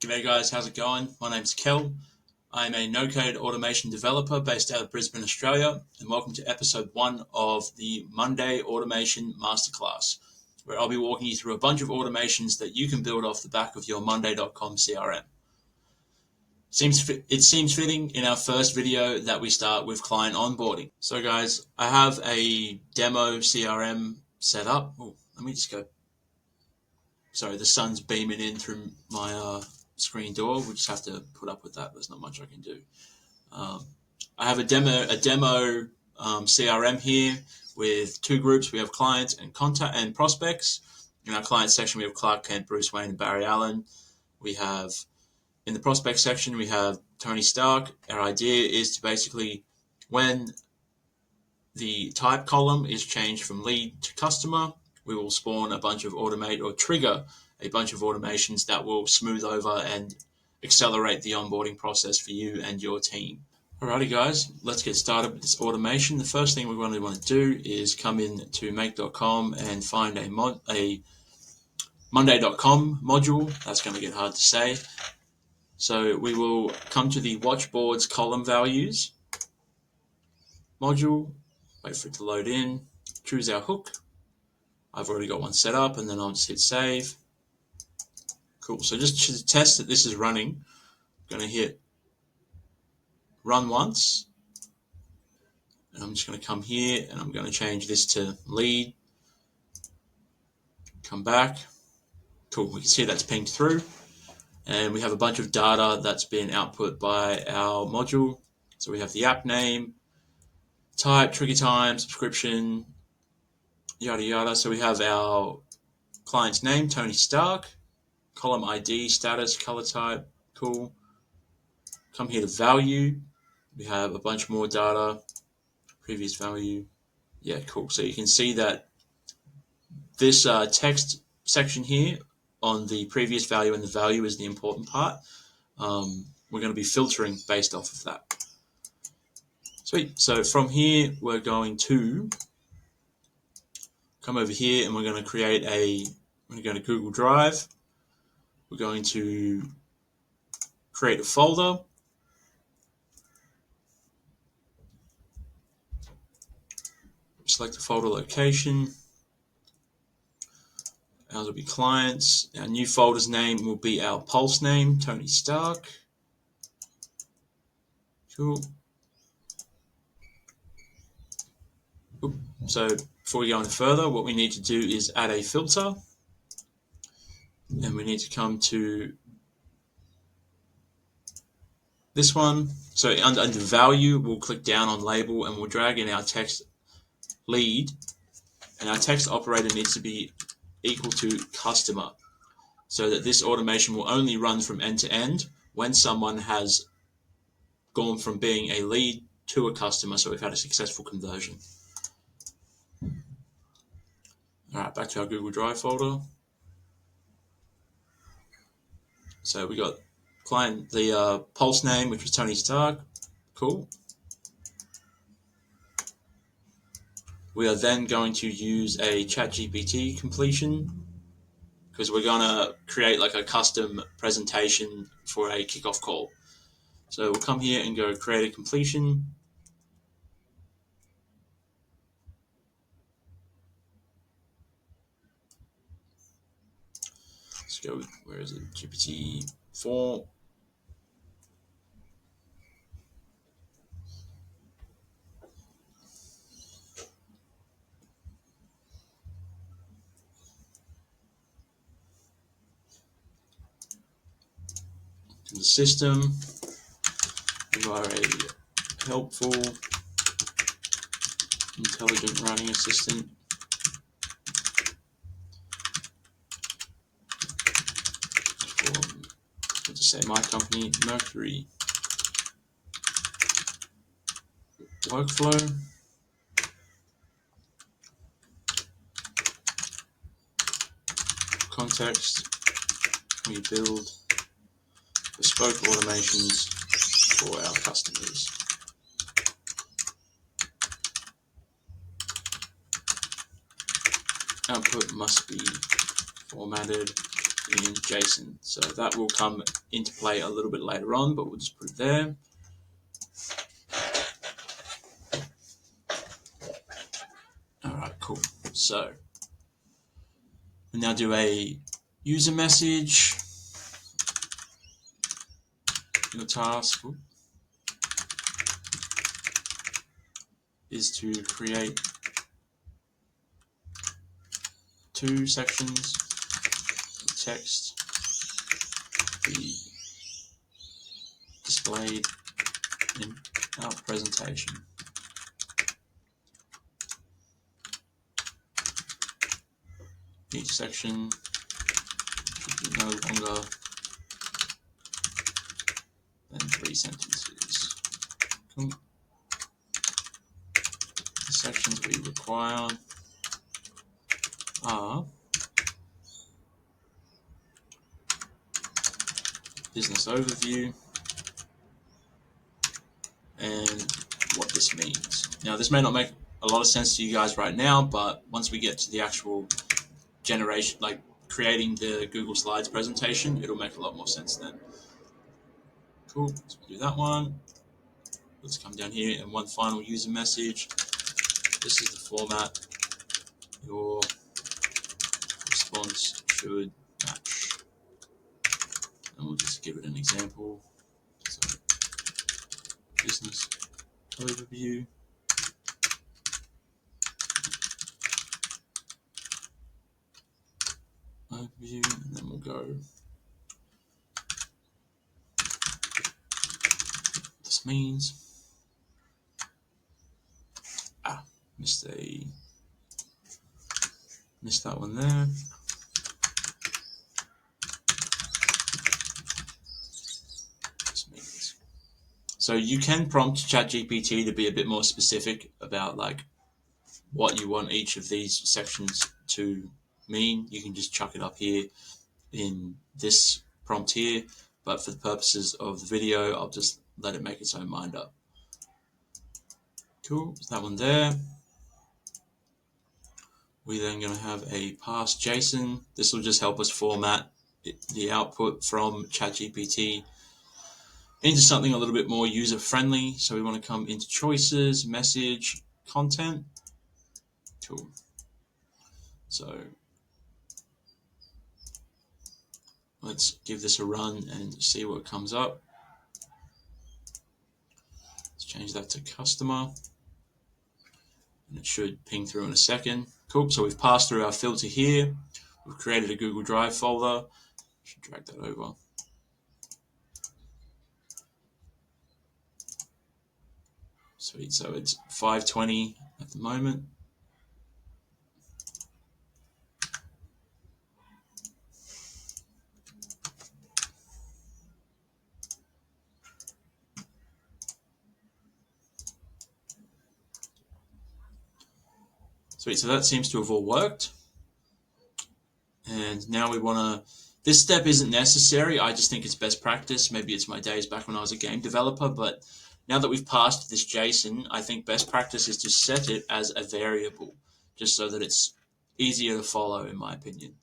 G'day guys, how's it going? My name's Kel. I'm a no-code automation developer based out of Brisbane, Australia, and welcome to episode 1 of the Monday Automation Masterclass, where I'll be walking you through a bunch of automations that you can build off the back of your Monday.com CRM. It seems fitting in our first video that we start with client onboarding. So guys, I have a demo CRM set up. Let me just go. Sorry, the sun's beaming in through my screen door. We just have to put up with that. There's not much I can do. I have a demo CRM here with two groups. We have clients and contact and prospects. In our client section, we have Clark Kent, Bruce Wayne, and Barry Allen. We have in the prospect section, we have Tony Stark. Our idea is to basically, when the type column is changed from lead to customer, we will spawn a bunch of trigger a bunch of automations that will smooth over and accelerate the onboarding process for you and your team. Alrighty guys, let's get started with this automation. The first thing we want to do is come in to make.com and find a Monday.com module. That's going to get hard to say. So we will come to the watchboards column values module, wait for it to load in, choose our hook. I've already got one set up, and then I'll just hit save. Cool. So just to test that this is running, I'm going to hit run once, and I'm just going to come here and I'm going to change this to lead. Come back. Cool. We can see that's pinged through, and we have a bunch of data that's been output by our module. So we have the app name, type, trigger time, subscription, yada yada. So we have our client's name, Tony Stark, column ID, status, color type, cool. Come here to value. We have a bunch more data, previous value. Yeah, cool. So you can see that this text section here on the previous value and the value is the important part. We're going to be filtering based off of that. Sweet. So from here, we're going to come over here and we're going to go to Google Drive. We're going to create a folder. Select the folder location. Ours will be clients. Our new folder's name will be our pulse name, Tony Stark. Cool. So before we go any further, what we need to do is add a filter. And we need to come to this one. So under value, we'll click down on label and we'll drag in our text lead. And our text operator needs to be equal to customer, so that this automation will only run from end to end when someone has gone from being a lead to a customer. So we've had a successful conversion. All right, back to our Google Drive folder. So we got client, the pulse name, which was Tony Stark. Cool. We are then going to use a ChatGPT completion because we're going to create like a custom presentation for a kickoff call. So we'll come here and go create a completion. Let's go, where is it? GPT-4. In the system, you are a helpful, intelligent writing assistant. Let's say my company, Mercury Workflow. Context, we build bespoke automations for our customers. Output must be formatted in JSON. So that will come into play a little bit later on, but we'll just put it there. Alright, cool. So we'll now do a user message. Your task is to create 2 sections of text be displayed in our presentation. Each section should be no longer than 3 sentences. Cool. The sections we require are business overview and what this means. Now, this may not make a lot of sense to you guys right now, but once we get to the actual generation, like creating the Google Slides presentation, it'll make a lot more sense then. Cool, so we'll do that one. Let's come down here and one final user message. This is the format. Your response should match. And we'll just give it an example. So, business overview. Overview, and then we'll go. This means. Missed that one there. This means. So you can prompt ChatGPT to be a bit more specific about like what you want each of these sections to mean. You can just chuck it up here in this prompt here, but for the purposes of the video, I'll just let it make its own mind up. Cool, that one there. We're then going to have a parse JSON. This will just help us format the output from ChatGPT into something a little bit more user-friendly. So we want to come into choices, message, content. Cool. So let's give this a run and see what comes up. Let's change that to customer. And it should ping through in a second. Cool, so we've passed through our filter here. We've created a Google Drive folder. Should drag that over. Sweet, so it's 520 at the moment. Sweet, so that seems to have all worked. And now we want to, this step isn't necessary, I just think it's best practice. Maybe it's my days back when I was a game developer, but now that we've passed this JSON, I think best practice is to set it as a variable, just so that it's easier to follow, in my opinion.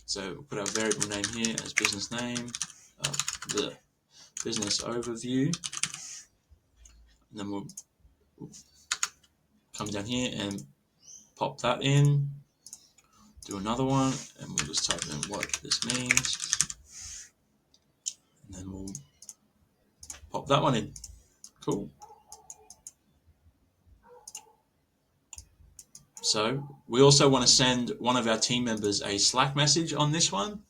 So we'll put our variable name here as business name, the business overview, and then we'll come down here and pop that in. Do another one, and we'll just type in what this means, and then we'll pop that one in. Cool. So we also want to send one of our team members a Slack message on this one.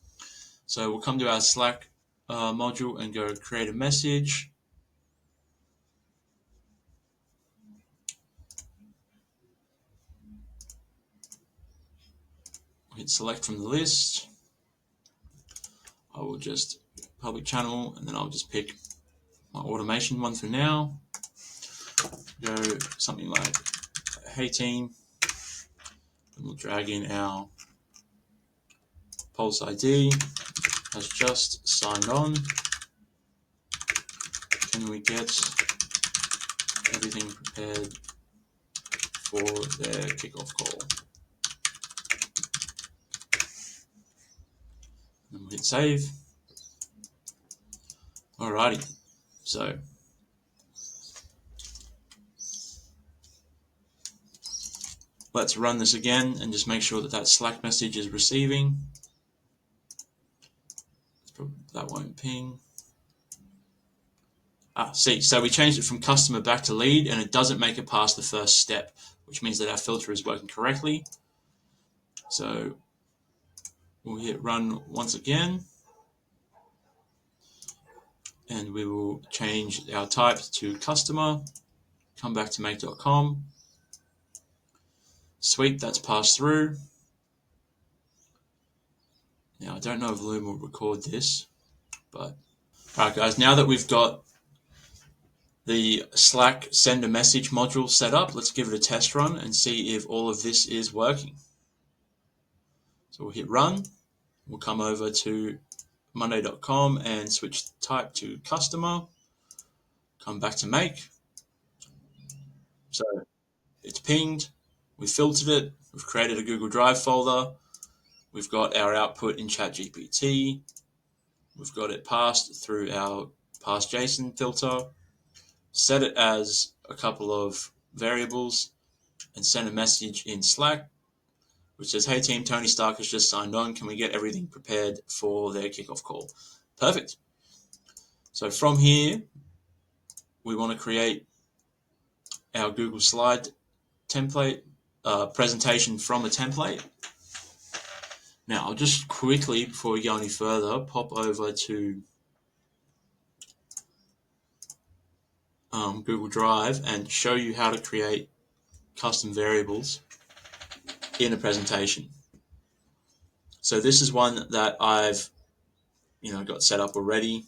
So we'll come to our Slack module and go create a message. Hit select from the list. I will just public channel, and then I'll just pick my automation one for now. Go something like, hey team, and we'll drag in our Pulse ID has just signed on. Can we get everything prepared for their kickoff call? And we'll hit save. Alrighty, so let's run this again and just make sure that that Slack message is receiving. That won't ping. See, so we changed it from customer back to lead, and it doesn't make it past the first step, which means that our filter is working correctly. So we'll hit run once again, and we will change our type to customer, come back to make.com. Sweet, that's passed through. Now, I don't know if Loom will record this, but alright guys, now that we've got the Slack send a message module set up, let's give it a test run and see if all of this is working. So we'll hit run, we'll come over to monday.com and switch type to customer, come back to make. So it's pinged, we filtered it, we've created a Google Drive folder, we've got our output in ChatGPT, we've got it passed through our parse JSON filter, set it as a couple of variables, and send a message in Slack which says, hey team, Tony Stark has just signed on. Can we get everything prepared for their kickoff call? Perfect. So from here, we want to create our Google slide template, presentation from a template. Now, I'll just quickly, before we go any further, pop over to Google Drive and show you how to create custom variables in a presentation. So this is one that I've got set up already,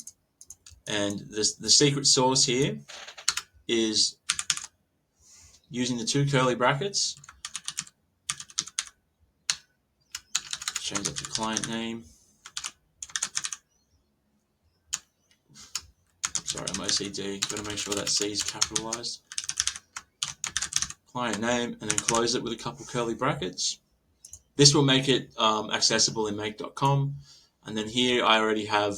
and the secret sauce here is using the two curly brackets. Change up the client name. Sorry, I'm OCD. Got to make sure that C is capitalized. Client name, and then close it with a couple curly brackets. This will make it accessible in make.com. And then here I already have,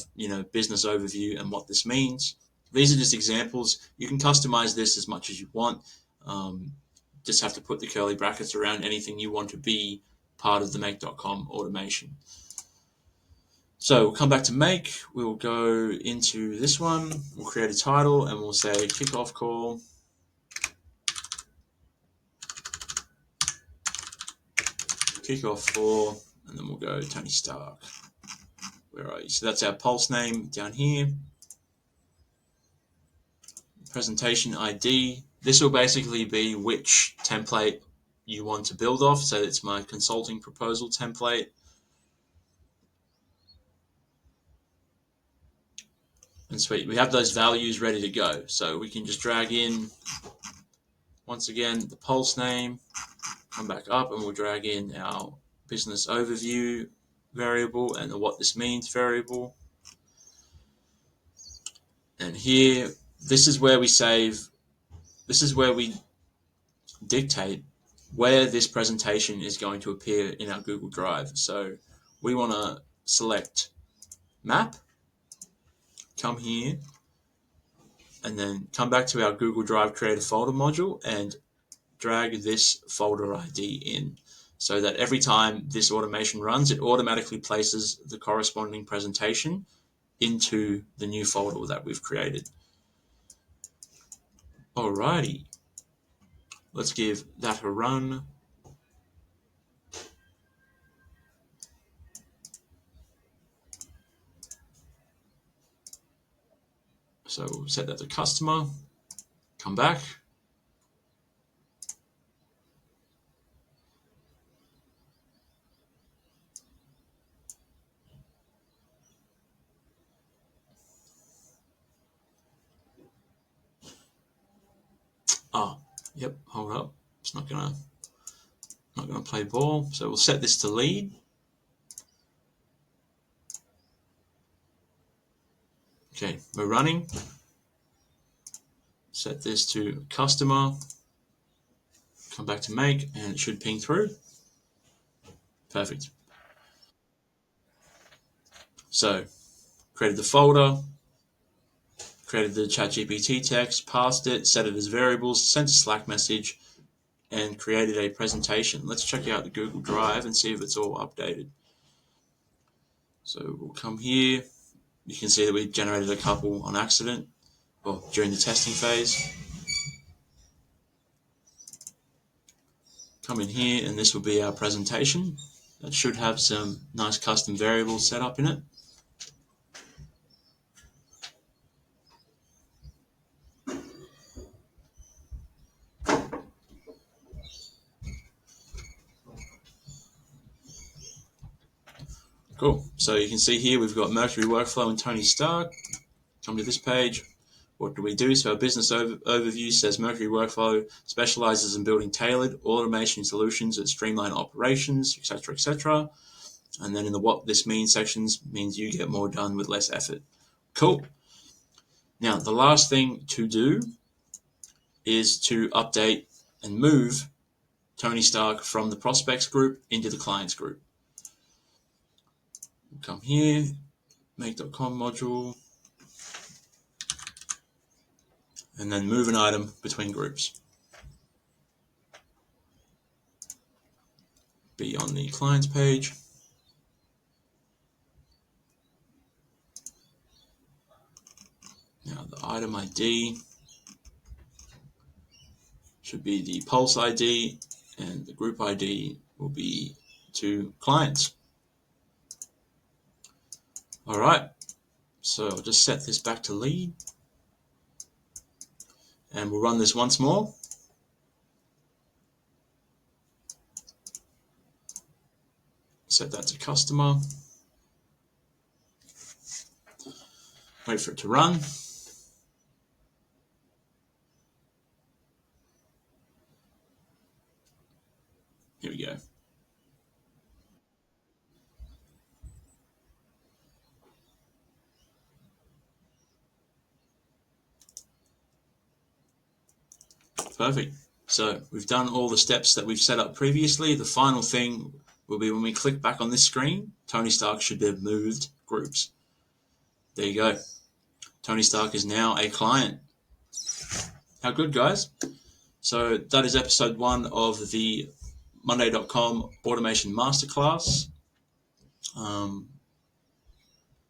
business overview and what this means. These are just examples. You can customize this as much as you want. Just have to put the curly brackets around anything you want to be part of the make.com automation. So we'll come back to make. We'll go into this one. We'll create a title and we'll say kickoff call. Kickoff for, and then we'll go Tony Stark. Where are you? So that's our pulse name down here. Presentation ID. This will basically be which template you want to build off. So it's my consulting proposal template. And sweet, we have those values ready to go. So we can just drag in, once again, the pulse name, come back up, and we'll drag in our business overview variable and the what this means variable. And here, this is where we dictate where this presentation is going to appear in our Google Drive. So we want to select map, come here, and then come back to our Google Drive Create a Folder module and drag this folder ID in, so that every time this automation runs, it automatically places the corresponding presentation into the new folder that we've created. Alrighty, let's give that a run. So we'll set that to customer, come back. Yep, hold up. It's not gonna play ball. So we'll set this to lead. Okay, we're running. Set this to customer. Come back to make, and it should ping through. Perfect. So created the folder, created the ChatGPT text, passed it, set it as variables, sent a Slack message, and created a presentation. Let's check out the Google Drive and see if it's all updated. So we'll come here. You can see that we generated a couple on accident or during the testing phase. Come in here, and this will be our presentation. That should have some nice custom variables set up in it. Cool. So you can see here we've got Mercury Workflow and Tony Stark. Come to this page. What do we do? So our business overview says Mercury Workflow specializes in building tailored automation solutions that streamline operations, etc., etc. And then in the what this means sections means you get more done with less effort. Cool. Now, the last thing to do is to update and move Tony Stark from the prospects group into the clients group. Come here, make.com module, and then move an item between groups. Be on the clients page. Now the item ID should be the Pulse ID, and the group ID will be to clients. All right, so I'll just set this back to lead, and we'll run this once more. Set that to customer. Wait for it to run. Here we go. Perfect. So we've done all the steps that we've set up previously. The final thing will be when we click back on this screen, Tony Stark should have moved groups. There you go. Tony Stark is now a client. How good, guys? So that is episode 1 of the Monday.com Automation Masterclass.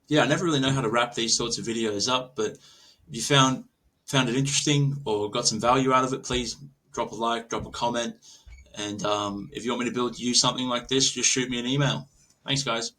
Yeah, I never really know how to wrap these sorts of videos up, but if you found it interesting or got some value out of it, please drop a like, drop a comment. And if you want me to build you something like this, just shoot me an email. Thanks, guys.